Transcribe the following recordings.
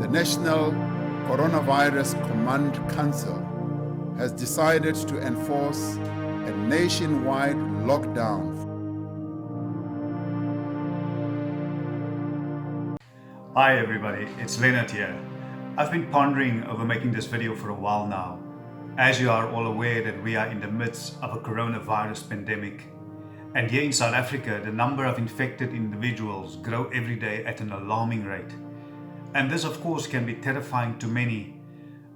The National Coronavirus Command Council has decided to enforce a nationwide lockdown. Hi everybody, it's Leonard here. I've been pondering over making this video for a while now. As you are all aware that we are in the midst of a coronavirus pandemic. And here in South Africa, the number of infected individuals grow every day at an alarming rate. And this of course can be terrifying to many.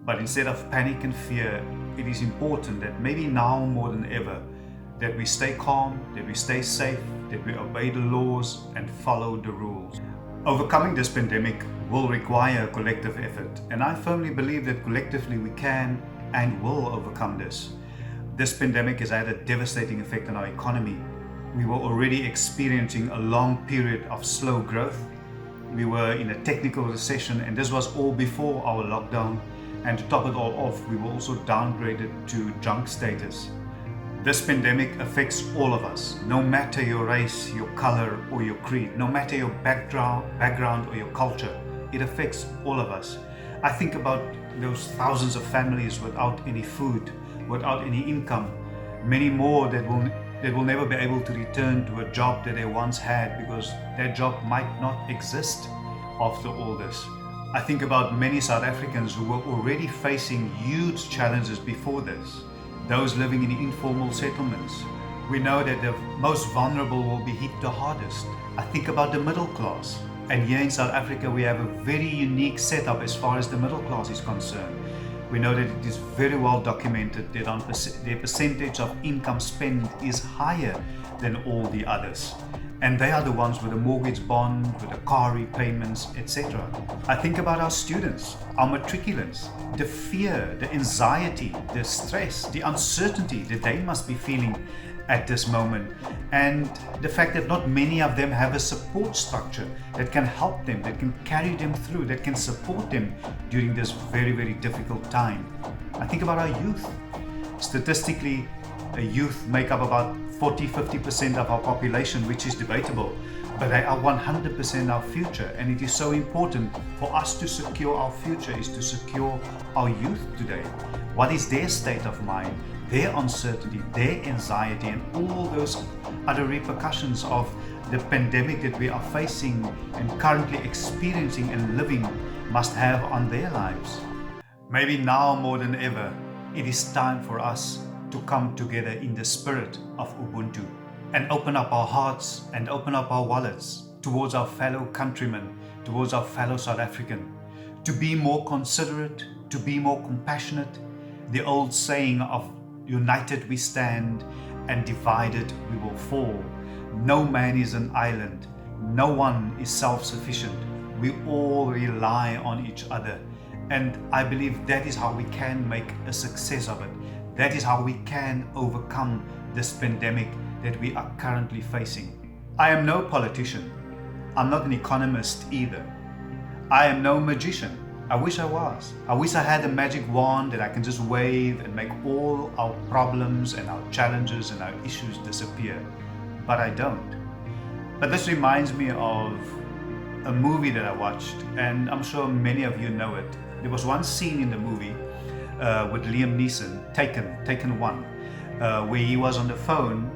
But instead of panic and fear, it is important that maybe now more than ever, that we stay calm, that we stay safe, that we obey the laws and follow the rules. Overcoming this pandemic will require a collective effort, and I firmly believe that collectively we can and will overcome this. This pandemic has had a devastating effect on our economy. We were already experiencing a long period of slow growth. We were in a technical recession, and this was all before our lockdown. And to top it all off, we were also downgraded to junk status. This pandemic affects all of us, no matter your race, your color or your creed, no matter your background or your culture. It affects all of us. I think about those thousands of families without any food, without any income, many more that will never be able to return to a job that they once had because their job might not exist after all this. I think about many South Africans who were already facing huge challenges before this. Those living in informal settlements. We know that the most vulnerable will be hit the hardest. I think about the middle class. And here in South Africa, we have a very unique setup as far as the middle class is concerned. We know that it is very well documented that their percentage of income spent is higher than all the others. And they are the ones with a mortgage bond, with the car repayments, etc. I think about our students, our matriculants, the fear, the anxiety, the stress, the uncertainty that they must be feeling at this moment. And the fact that not many of them have a support structure that can help them, that can carry them through, that can support them during this very, very difficult time. I think about our youth. Statistically, youth make up about 40-50% of our population, which is debatable, but they are 100% our future, and it is so important for us to secure our future is to secure our youth today. What is their state of mind, their uncertainty, their anxiety, and all those other repercussions of the pandemic that we are facing and currently experiencing and living must have on their lives. Maybe now more than ever, it is time for us to come together in the spirit of Ubuntu and open up our hearts and open up our wallets towards our fellow countrymen, towards our fellow South African, to be more considerate, to be more compassionate. The old saying of united we stand and divided we will fall. No man is an island. No one is self-sufficient. We all rely on each other. And I believe that is how we can make a success of it. That is how we can overcome this pandemic that we are currently facing. I am no politician. I'm not an economist either. I am no magician. I wish I was. I wish I had a magic wand that I can just wave and make all our problems and our challenges and our issues disappear. But I don't. But this reminds me of a movie that I watched, and I'm sure many of you know it. There was one scene in the movie with Liam Neeson, Taken 1, where he was on the phone.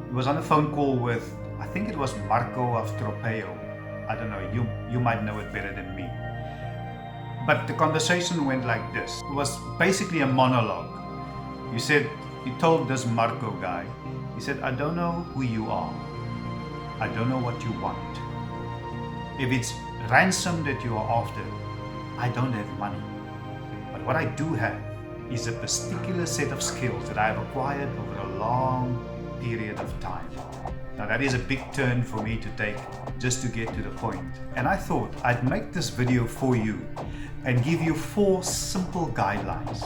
He was on a phone call with, I think it was Marco of Tropeo. I don't know, you might know it better than me. But the conversation went like this. It was basically a monologue. He told this Marco guy, he said, I don't know who you are. I don't know what you want. If it's ransom that you are after, I don't have money. But what I do have is a particular set of skills that I have acquired over a long period of time. Now that is a big turn for me to take just to get to the point. And I thought I'd make this video for you and give you 4 simple guidelines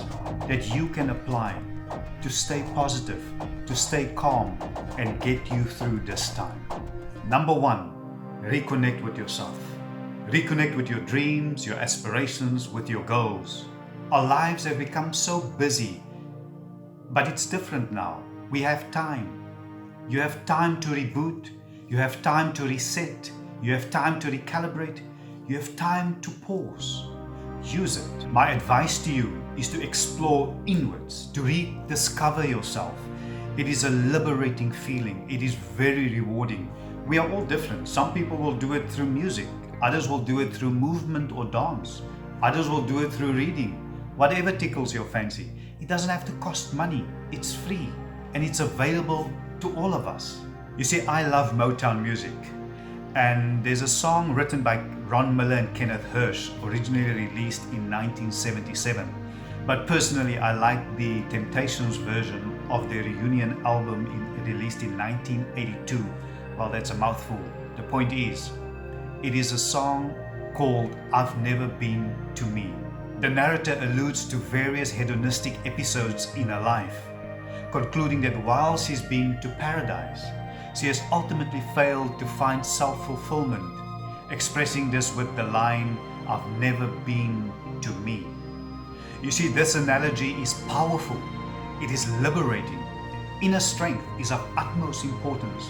that you can apply to stay positive, to stay calm and get you through this time. Number 1, reconnect with yourself. Reconnect with your dreams, your aspirations, with your goals. Our lives have become so busy, but it's different now. We have time. You have time to reboot. You have time to reset. You have time to recalibrate. You have time to pause. use it. My advice to you is to explore inwards, to rediscover yourself. It is a liberating feeling. It is very rewarding. We are all different. Some people will do it through music. Others will do it through movement or dance. Others will do it through reading. Whatever tickles your fancy. It doesn't have to cost money. It's free and it's available to all of us. You see, I love Motown music. And there's a song written by Ron Miller and Kenneth Hirsch, originally released in 1977. But personally, I like the Temptations version of their reunion album released in 1982. Well, that's a mouthful. The point is, it is a song called I've Never Been to Me. The narrator alludes to various hedonistic episodes in her life, concluding that while she's been to paradise, she has ultimately failed to find self-fulfillment, expressing this with the line, I've never been to me. You see, this analogy is powerful. It is liberating. Inner strength is of utmost importance.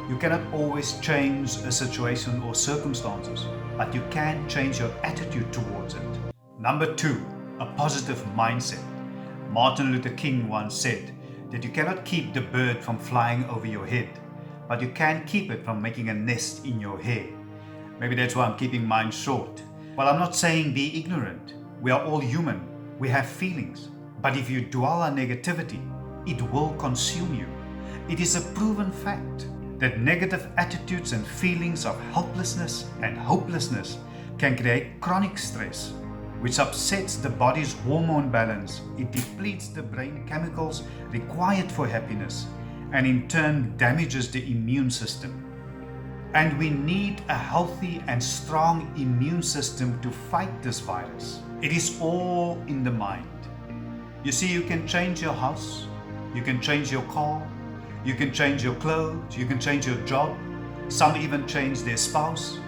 You cannot always change a situation or circumstances, but you can change your attitude towards it. Number 2, a positive mindset. Martin Luther King once said that you cannot keep the bird from flying over your head, but you can keep it from making a nest in your hair. Maybe that's why I'm keeping mine short. Well, I'm not saying be ignorant. We are all human. We have feelings. But if you dwell on negativity, it will consume you. It is a proven fact that negative attitudes and feelings of helplessness and hopelessness can create chronic stress, which upsets the body's hormone balance. It depletes the brain chemicals required for happiness, and in turn damages the immune system. And we need a healthy and strong immune system to fight this virus. It is all in the mind. You see, you can change your house, you can change your car, you can change your clothes, you can change your job, some even change their spouse.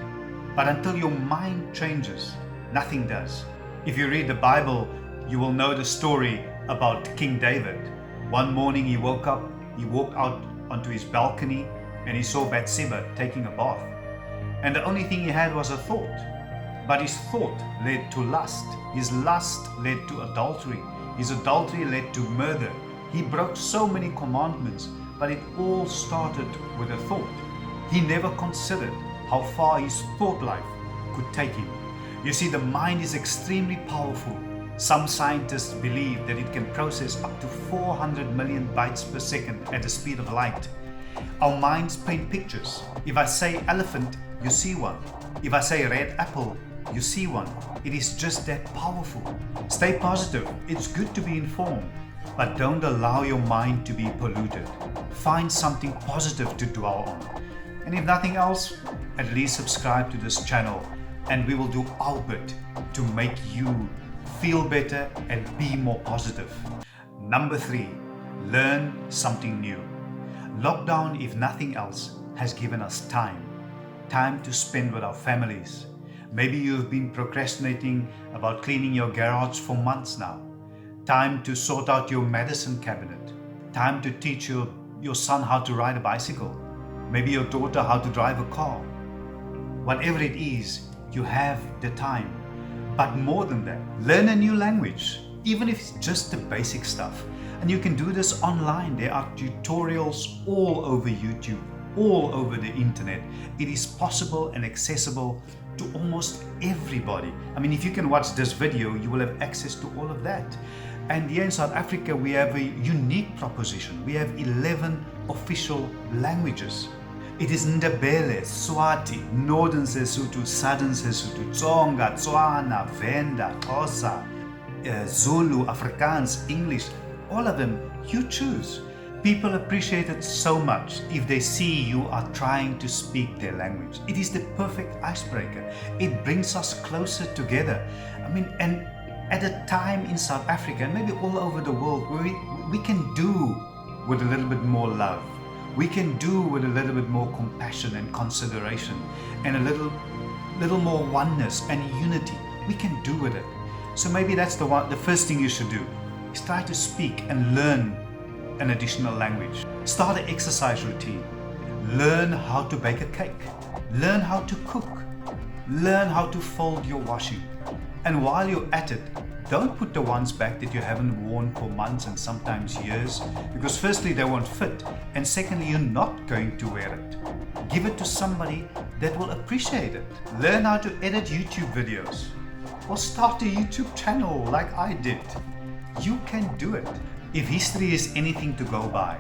But until your mind changes, nothing does. If you read the Bible, you will know the story about King David. One morning he woke up, he walked out onto his balcony and he saw Bathsheba taking a bath. And the only thing he had was a thought. But his thought led to lust. His lust led to adultery. His adultery led to murder. He broke so many commandments, but it all started with a thought. He never considered how far his thought life could take him. You see, the mind is extremely powerful. Some scientists believe that it can process up to 400 million bytes per second at the speed of light. Our minds paint pictures. If I say elephant, you see one. If I say red apple, you see one. It is just that powerful. Stay positive. It's good to be informed, but don't allow your mind to be polluted. Find something positive to dwell on. And if nothing else, at least subscribe to this channel, and we will do our bit to make you feel better and be more positive. Number 3, learn something new. Lockdown, if nothing else, has given us time to spend with our families. Maybe you've been procrastinating about cleaning your garage for months now. Time to sort out your medicine cabinet. Time to teach your son how to ride a bicycle. Maybe your daughter how to drive a car. Whatever it is, you have the time. But more than that, learn a new language, even if it's just the basic stuff. And you can do this online. There are tutorials all over YouTube, all over the internet. It is possible and accessible to almost everybody. I mean, if you can watch this video, you will have access to all of that. And here in South Africa, we have a unique proposition. We have 11 official languages. It is Ndebele, Swati, Northern Sesotho, Southern Sesotho, Tsonga, Tswana, Venda, Xhosa, Zulu, Afrikaans, English. All of them, you choose. People appreciate it so much if they see you are trying to speak their language. It is the perfect icebreaker. It brings us closer together. I mean, and at a time in South Africa, and maybe all over the world, where we can do with a little bit more love. We can do with a little bit more compassion and consideration and a little more oneness and unity. We can do with it. So maybe that's the first thing you should do is try to speak and learn an additional language. Start an exercise routine. Learn how to bake a cake. Learn how to cook. Learn how to fold your washing. And while you're at it, don't put the ones back that you haven't worn for months and sometimes years, because firstly they won't fit, and secondly you're not going to wear it. Give it to somebody that will appreciate it. Learn how to edit YouTube videos, or start a YouTube channel like I did. You can do it. If history is anything to go by,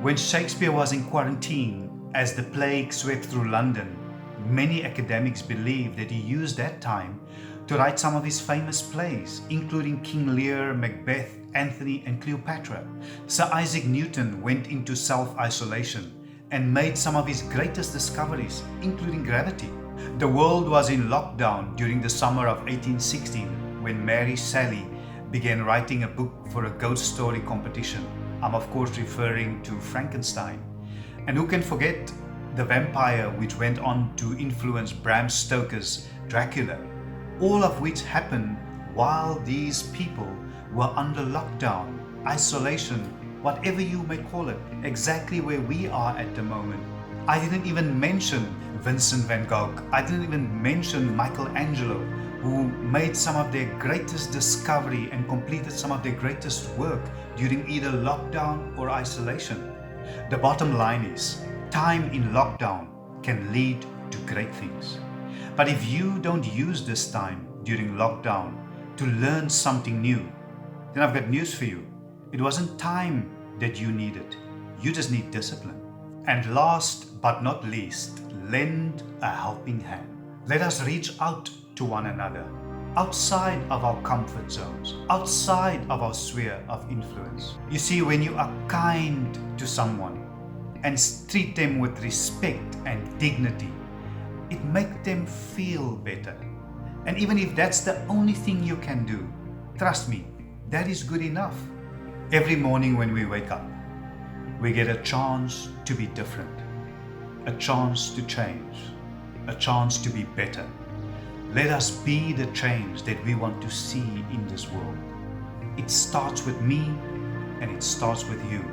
when Shakespeare was in quarantine as the plague swept through London, many academics believe that he used that time to write some of his famous plays, including King Lear, Macbeth, Antony and Cleopatra. Sir Isaac Newton went into self-isolation and made some of his greatest discoveries, including gravity. The world was in lockdown during the summer of 1816 when Mary Shelley began writing a book for a ghost story competition. I'm of course referring to Frankenstein. And who can forget the vampire, which went on to influence Bram Stoker's Dracula, all of which happened while these people were under lockdown, isolation, whatever you may call it, exactly where we are at the moment. I didn't even mention Vincent van Gogh. I didn't even mention Michelangelo, who made some of their greatest discovery and completed some of their greatest work during either lockdown or isolation. The bottom line is, time in lockdown can lead to great things. But if you don't use this time during lockdown to learn something new, then I've got news for you. It wasn't time that you needed. You just need discipline. And last but not least, lend a helping hand. Let us reach out to one another, outside of our comfort zones, outside of our sphere of influence. You see, when you are kind to someone and treat them with respect and dignity, it makes them feel better. And even if that's the only thing you can do, trust me, that is good enough. Every morning when we wake up, we get a chance to be different, a chance to change, a chance to be better. Let us be the change that we want to see in this world. It starts with me and it starts with you.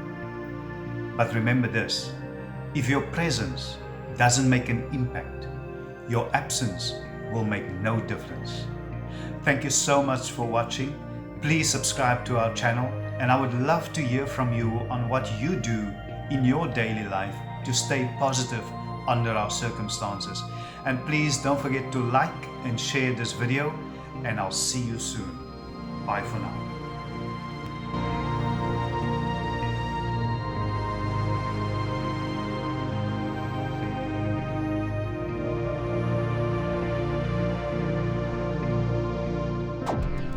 But remember this, if your presence doesn't make an impact, your absence will make no difference. Thank you so much for watching. Please subscribe to our channel, and I would love to hear from you on what you do in your daily life to stay positive under our circumstances. And please don't forget to like and share this video, and I'll see you soon. Bye for now.